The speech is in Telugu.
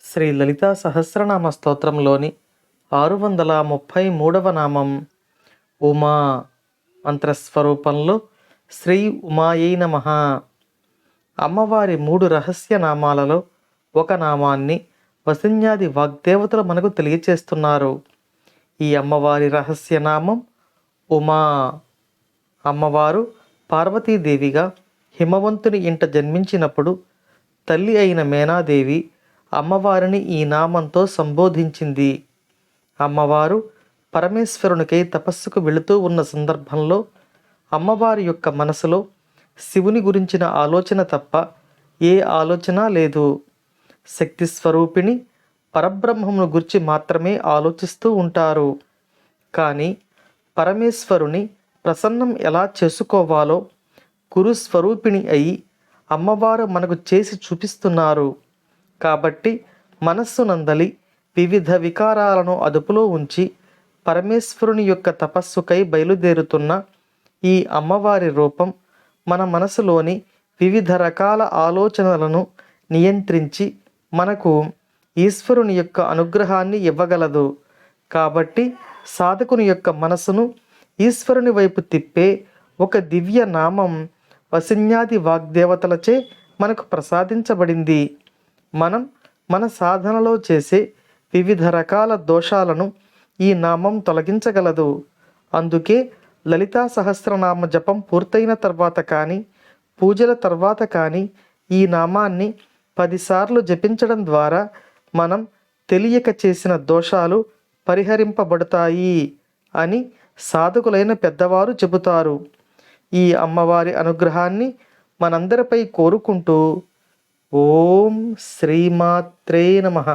శ్రీ లలితా సహస్రనామ స్తోత్రంలోని 633వ నామం ఉమా. మంత్రస్వరూపంలో శ్రీ ఉమాయై నమః. అమ్మవారి 3 రహస్య నామాలలో ఒక నామాన్ని వసిన్యాది వాగ్దేవతలు మనకు తెలియచేస్తున్నారు. ఈ అమ్మవారి రహస్య నామం ఉమా. అమ్మవారు పార్వతీదేవిగా హిమవంతుని ఇంట జన్మించినప్పుడు తల్లి అయిన మేనాదేవి అమ్మవారిని ఈ నామంతో సంబోధించింది. అమ్మవారు పరమేశ్వరునికై తపస్సుకు వెళుతూ ఉన్న సందర్భంలో అమ్మవారి యొక్క మనసులో శివుని గురించిన ఆలోచన తప్ప ఏ ఆలోచన లేదు. శక్తి స్వరూపిణి పరబ్రహ్మమును గురించి మాత్రమే ఆలోచిస్తూ ఉంటారు. కానీ పరమేశ్వరుని ప్రసన్నం ఎలా చేసుకోవాలో గురుస్వరూపిణి అయి అమ్మవారు మనకు చేసి చూపిస్తున్నారు. కాబట్టి మనస్సునందలి వివిధ వికారాలను అదుపులో ఉంచి పరమేశ్వరుని యొక్క తపస్సుకై బయలుదేరుతున్న ఈ అమ్మవారి రూపం మన మనసులోని వివిధ రకాల ఆలోచనలను నియంత్రించి మనకు ఈశ్వరుని యొక్క అనుగ్రహాన్ని ఇవ్వగలదు. కాబట్టి సాధకుని యొక్క మనసును ఈశ్వరుని వైపు తిప్పే ఒక దివ్య నామం వసిన్యాది వాగ్దేవతలచే మనకు ప్రసాదించబడింది. మనం మన సాధనలో చేసే వివిధ రకాల దోషాలను ఈ నామం తొలగించగలదు. అందుకే లలితా సహస్రనామ జపం పూర్తయిన తర్వాత కానీ పూజల తర్వాత కానీ ఈ నామాన్ని 10 సార్లు జపించడం ద్వారా మనం తెలియక చేసిన దోషాలు పరిహరింపబడతాయి అని సాధకులైన పెద్దవారు చెబుతారు. ఈ అమ్మవారి అనుగ్రహాన్ని మనందరిపై కోరుకుంటూ ఓం శ్రీమాత్రే నమః.